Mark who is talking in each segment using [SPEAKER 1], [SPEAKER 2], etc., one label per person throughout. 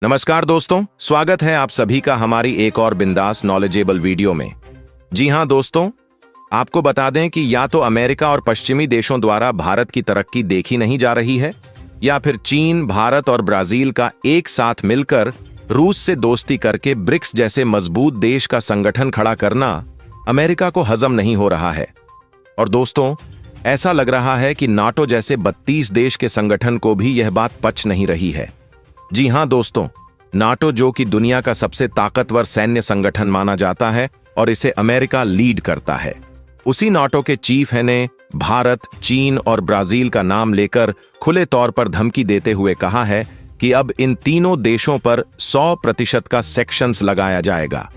[SPEAKER 1] नमस्कार दोस्तों, स्वागत है आप सभी का हमारी एक और बिंदास नॉलेजेबल वीडियो में। जी हां दोस्तों, आपको बता दें कि या तो अमेरिका और पश्चिमी देशों द्वारा भारत की तरक्की देखी नहीं जा रही है, या फिर चीन, भारत और ब्राजील का एक साथ मिलकर रूस से दोस्ती करके ब्रिक्स जैसे मजबूत देश का संगठन खड़ा करना अमेरिका को हजम नहीं हो रहा है। और दोस्तों, ऐसा लग रहा है कि नाटो जैसे 32 देश के संगठन को भी यह बात पच नहीं रही है। जी हां दोस्तों, नाटो जो कि दुनिया का सबसे ताकतवर सैन्य संगठन माना जाता है और इसे अमेरिका लीड करता है, उसी नाटो के चीफ ने भारत, चीन और ब्राजील का नाम लेकर खुले तौर पर धमकी देते हुए कहा है कि अब इन तीनों देशों पर 100% का सेक्शंस लगाया जाएगा,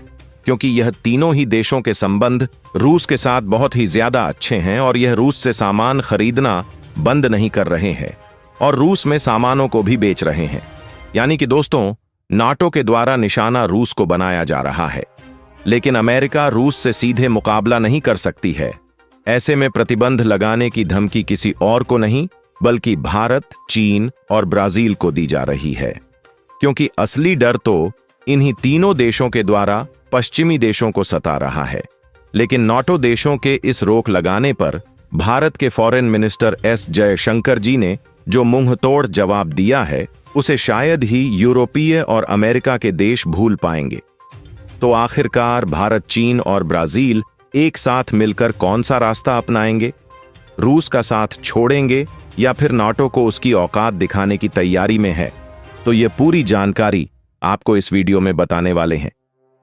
[SPEAKER 1] क्योंकि यह तीनों ही देशों के संबंध रूस के साथ बहुत ही ज्यादा अच्छे हैं और यह रूस से सामान खरीदना बंद नहीं कर रहे हैं और रूस में सामानों को भी बेच रहे हैं। यानी कि दोस्तों, नाटो के द्वारा निशाना रूस को बनाया जा रहा है, लेकिन अमेरिका रूस से सीधे मुकाबला नहीं कर सकती है। ऐसे में प्रतिबंध लगाने की धमकी किसी और को नहीं बल्कि भारत, चीन और ब्राजील को दी जा रही है, क्योंकि असली डर तो इन्हीं तीनों देशों के द्वारा पश्चिमी देशों को सता रहा है। लेकिन नाटो देशों के इस रोक लगाने पर भारत के फॉरेन मिनिस्टर एस जयशंकर जी ने जो मुंहतोड़ जवाब दिया है, उसे शायद ही यूरोपीय और अमेरिका के देश भूल पाएंगे। तो आखिरकार भारत, चीन और ब्राजील एक साथ मिलकर कौन सा रास्ता अपनाएंगे? रूस का साथ छोड़ेंगे या फिर नाटो को उसकी औकात दिखाने की तैयारी में है? तो ये पूरी जानकारी आपको इस वीडियो में बताने वाले हैं,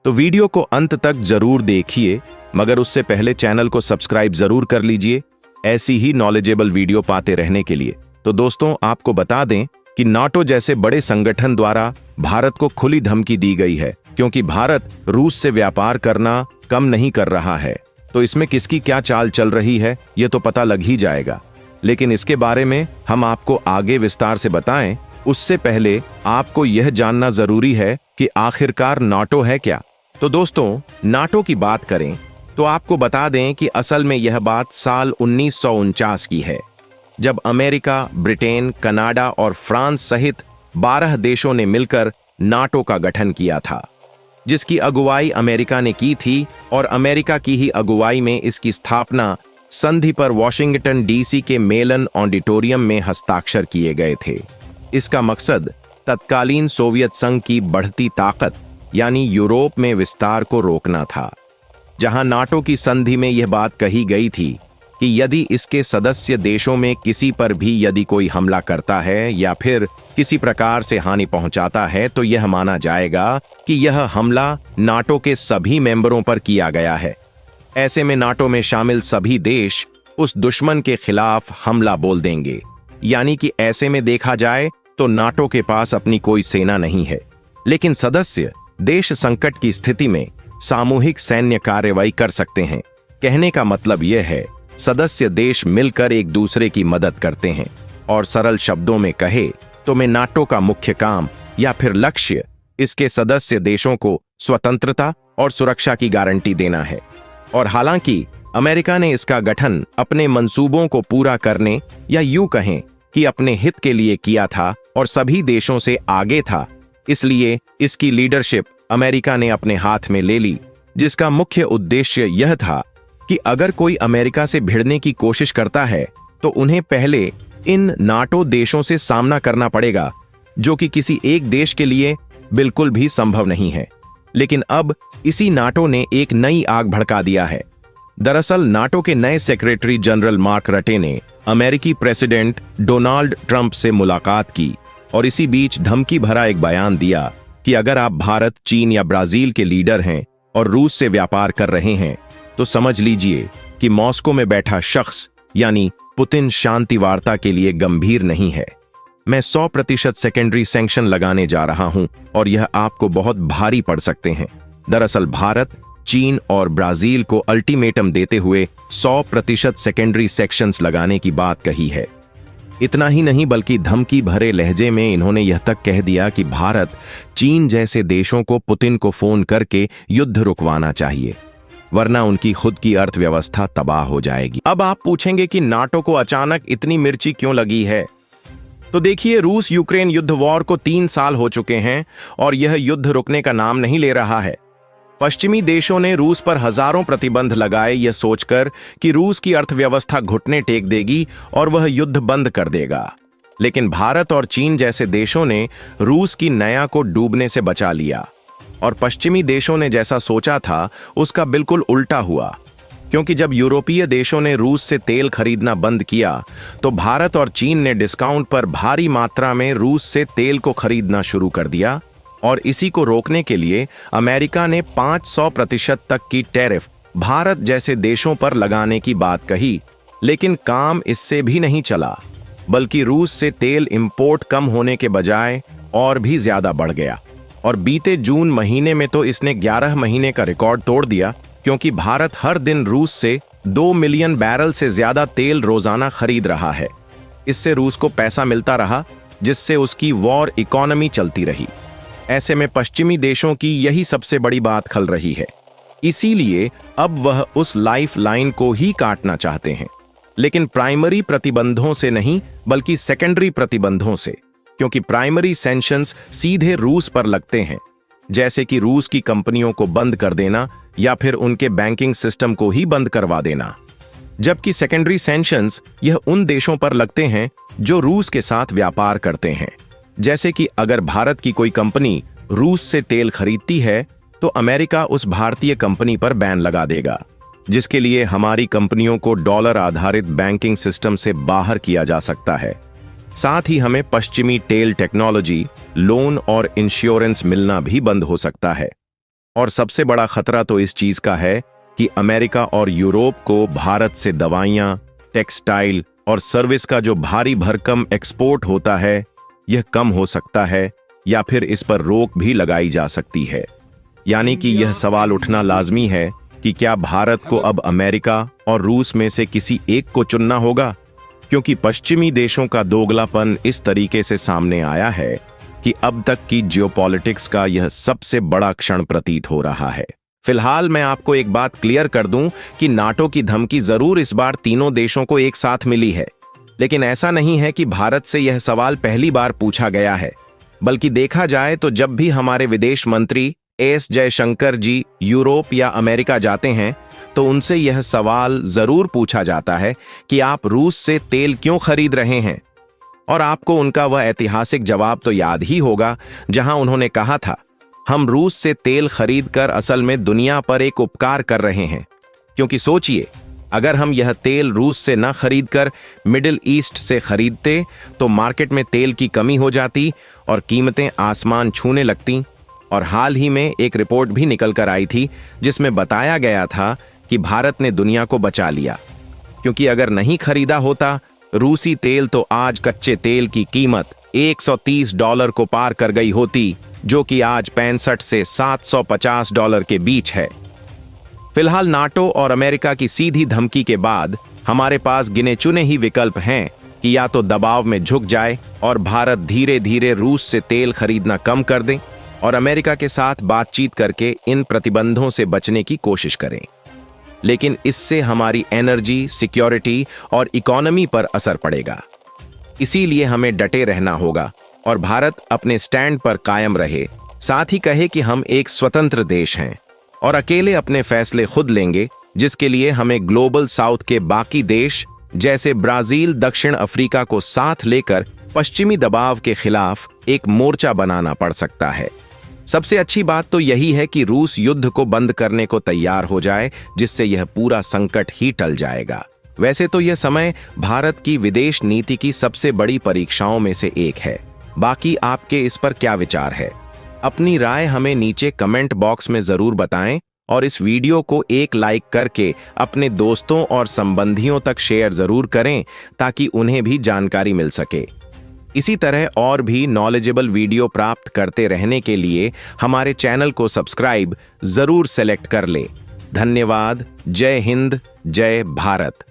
[SPEAKER 1] तो वीडियो को अंत तक जरूर देखिए, मगर उससे पहले चैनल को सब्सक्राइब जरूर कर लीजिए ऐसी ही नॉलेजेबल वीडियो पाते रहने के लिए। तो दोस्तों, आपको बता दें कि नाटो जैसे बड़े संगठन द्वारा भारत को खुली धमकी दी गई है, क्योंकि भारत रूस से व्यापार करना कम नहीं कर रहा है। तो इसमें किसकी क्या चाल चल रही है, यह तो पता लग ही जाएगा, लेकिन इसके बारे में हम आपको आगे विस्तार से बताएं, उससे पहले आपको यह जानना जरूरी है कि आखिरकार नाटो है क्या। तो दोस्तों, नाटो की बात करें तो आपको बता दें कि असल में यह बात साल 1949 की है, जब अमेरिका, ब्रिटेन, कनाडा और फ्रांस सहित 12 देशों ने मिलकर नाटो का गठन किया था, जिसकी अगुवाई अमेरिका ने की थी और अमेरिका की ही अगुवाई में इसकी स्थापना संधि पर वॉशिंगटन डीसी के मेलन ऑडिटोरियम में हस्ताक्षर किए गए थे। इसका मकसद तत्कालीन सोवियत संघ की बढ़ती ताकत यानी यूरोप में विस्तार को रोकना था, जहां नाटो की संधि में यह बात कही गई थी कि यदि इसके सदस्य देशों में किसी पर भी यदि कोई हमला करता है या फिर किसी प्रकार से हानि पहुंचाता है, तो यह माना जाएगा कि यह हमला नाटो के सभी मेंबरों पर किया गया है। ऐसे में नाटो में शामिल सभी देश उस दुश्मन के खिलाफ हमला बोल देंगे। यानी कि ऐसे में देखा जाए तो नाटो के पास अपनी कोई सेना नहीं है, लेकिन सदस्य देश संकट की स्थिति में सामूहिक सैन्य कार्रवाई कर सकते हैं। कहने का मतलब यह है, सदस्य देश मिलकर एक दूसरे की मदद करते हैं। और सरल शब्दों में कहे तो में नाटो का मुख्य काम या फिर लक्ष्य इसके सदस्य देशों को स्वतंत्रता और सुरक्षा की गारंटी देना है। और हालांकि अमेरिका ने इसका गठन अपने मंसूबों को पूरा करने या यूं कहें कि अपने हित के लिए किया था और सभी देशों से आगे था, इसलिए इसकी लीडरशिप अमेरिका ने अपने हाथ में ले ली, जिसका मुख्य उद्देश्य यह था कि अगर कोई अमेरिका से भिड़ने की कोशिश करता है तो उन्हें पहले इन नाटो देशों से सामना करना पड़ेगा, जो कि किसी एक देश के लिए बिल्कुल भी संभव नहीं है। लेकिन अब इसी नाटो ने एक नई आग भड़का दिया है। दरअसल नाटो के नए सेक्रेटरी जनरल मार्क रटे ने अमेरिकी प्रेसिडेंट डोनाल्ड ट्रंप से मुलाकात की और इसी बीच धमकी भरा एक बयान दिया कि अगर आप भारत, चीन या ब्राजील के लीडर हैं और रूस से व्यापार कर रहे हैं, तो समझ लीजिए कि मॉस्को में बैठा शख्स यानी पुतिन शांति वार्ता के लिए गंभीर नहीं है। मैं 100% सेकेंडरी सैंक्शन लगाने जा रहा हूं और यह आपको बहुत भारी पड़ सकते हैं। दरअसल भारत, चीन और ब्राजील को अल्टीमेटम देते हुए 100% सेकेंडरी सेक्शंस लगाने की बात कही है। इतना ही नहीं बल्कि धमकी भरे लहजे में इन्होंने यह तक कह दिया कि भारत, चीन जैसे देशों को पुतिन को फोन करके युद्ध रुकवाना चाहिए, वरना उनकी खुद की अर्थव्यवस्था तबाह हो जाएगी। अब आप पूछेंगे कि नाटो को अचानक इतनी मिर्ची क्यों लगी है? तो देखिए, रूस यूक्रेन युद्ध वॉर को 3 साल हो चुके हैं और यह युद्ध रुकने का नाम नहीं ले रहा है। पश्चिमी देशों ने रूस पर हजारों प्रतिबंध लगाए, यह सोचकर कि रूस की अर्थव्यवस्था घुटने टेक देगी और वह युद्ध बंद कर देगा। लेकिन भारत और चीन जैसे देशों ने रूस की नया को डूबने से बचा लिया और पश्चिमी देशों ने जैसा सोचा था उसका बिल्कुल उल्टा हुआ। क्योंकि जब यूरोपीय देशों ने रूस से तेल खरीदना बंद किया तो भारत और चीन ने डिस्काउंट पर भारी मात्रा में रूस से तेल को खरीदना शुरू कर दिया और इसी को रोकने के लिए अमेरिका ने 500% तक की टैरिफ भारत जैसे देशों पर लगाने की बात कही। लेकिन काम इससे भी नहीं चला, बल्कि रूस से तेल इंपोर्ट कम होने के बजाय और भी ज्यादा बढ़ गया और बीते जून महीने में तो इसने 11 महीने का रिकॉर्ड तोड़ दिया, क्योंकि भारत हर दिन रूस से 2 मिलियन बैरल से ज्यादा तेल रोजाना खरीद रहा है। इससे रूस को पैसा मिलता रहा, जिससे उसकी वॉर इकोनॉमी चलती रही। ऐसे में पश्चिमी देशों की यही सबसे बड़ी बात खल रही है। इसीलिए अब वह उस लाइफ लाइन को ही काटना चाहते हैं, लेकिन प्राइमरी प्रतिबंधों से नहीं बल्कि सेकेंडरी प्रतिबंधों से, क्योंकि प्राइमरी सैंक्शंस सीधे रूस पर लगते हैं, जैसे कि रूस की कंपनियों को बंद कर देना या फिर उनके बैंकिंग सिस्टम को ही बंद करवा देना। जबकि सेकेंडरी सैंक्शंस यह उन देशों पर लगते हैं जो रूस के साथ व्यापार करते हैं। जैसे कि अगर भारत की कोई कंपनी रूस से तेल खरीदती है तो अमेरिका उस भारतीय कंपनी पर बैन लगा देगा, जिसके लिए हमारी कंपनियों को डॉलर आधारित बैंकिंग सिस्टम से बाहर किया जा सकता है। साथ ही हमें पश्चिमी तेल टेक्नोलॉजी, लोन और इंश्योरेंस मिलना भी बंद हो सकता है। और सबसे बड़ा खतरा तो इस चीज का है कि अमेरिका और यूरोप को भारत से दवाइयां, टेक्सटाइल और सर्विस का जो भारी भरकम एक्सपोर्ट होता है यह कम हो सकता है या फिर इस पर रोक भी लगाई जा सकती है। यानी कि यह सवाल उठना लाजमी है कि क्या भारत को अब अमेरिका और रूस में से किसी एक को चुनना होगा, क्योंकि पश्चिमी देशों का दोगलापन इस तरीके से सामने आया है कि अब तक की जियोपॉलिटिक्स का यह सबसे बड़ा क्षण प्रतीत हो रहा है। फिलहाल मैं आपको एक बात क्लियर कर दूं कि नाटो की धमकी जरूर इस बार तीनों देशों को एक साथ मिली है, लेकिन ऐसा नहीं है कि भारत से यह सवाल पहली बार पूछा गया है, बल्कि देखा जाए तो जब भी हमारे विदेश मंत्री एस जयशंकर जी यूरोप या अमेरिका जाते हैं तो उनसे यह सवाल जरूर पूछा जाता है कि आप रूस से तेल क्यों खरीद रहे हैं। और आपको उनका वह ऐतिहासिक जवाब तो याद ही होगा, जहां उन्होंने कहा था, हम रूस से तेल खरीदकर असल में दुनिया पर एक उपकार कर रहे हैं। क्योंकि सोचिए, अगर हम यह तेल रूस से न खरीदकर मिडिल ईस्ट से खरीदते तो मार्केट में तेल की कमी हो जाती और कीमतें आसमान छूने लगती। और हाल ही में एक रिपोर्ट भी निकल कर आई थी जिसमें बताया गया था कि भारत ने दुनिया को बचा लिया, क्योंकि अगर नहीं खरीदा होता रूसी तेल तो आज कच्चे तेल की कीमत $130 को पार कर गई होती, जो कि आज 65 से $750 के बीच है। फिलहाल नाटो और अमेरिका की सीधी धमकी के बाद हमारे पास गिने चुने ही विकल्प हैं कि या तो दबाव में झुक जाए और भारत धीरे धीरे रूस से तेल खरीदना कम कर दे और अमेरिका के साथ बातचीत करके इन प्रतिबंधों से बचने की कोशिश करें। लेकिन इससे हमारी एनर्जी, सिक्योरिटी और इकोनॉमी पर असर पड़ेगा। इसीलिए हमें डटे रहना होगा और भारत अपने स्टैंड पर कायम रहे, साथ ही कहे कि हम एक स्वतंत्र देश हैं और अकेले अपने फैसले खुद लेंगे, जिसके लिए हमें ग्लोबल साउथ के बाकी देश जैसे ब्राजील, दक्षिण अफ्रीका को साथ लेकर पश्चिमी दबाव के खिलाफ एक मोर्चा बनाना पड़ सकता है। सबसे अच्छी बात तो यही है कि रूस युद्ध को बंद करने को तैयार हो जाए, जिससे यह पूरा संकट ही टल जाएगा। वैसे तो यह समय भारत की विदेश नीति की सबसे बड़ी परीक्षाओं में से एक है। बाकी आपके इस पर क्या विचार है? अपनी राय हमें नीचे कमेंट बॉक्स में जरूर बताएं और इस वीडियो को एक लाइक करके अपने दोस्तों और संबंधियों तक शेयर जरूर करें ताकि उन्हें भी जानकारी मिल सके। इसी तरह और भी नॉलेजेबल वीडियो प्राप्त करते रहने के लिए हमारे चैनल को सब्सक्राइब जरूर सेलेक्ट कर ले। धन्यवाद। जय हिंद, जय भारत।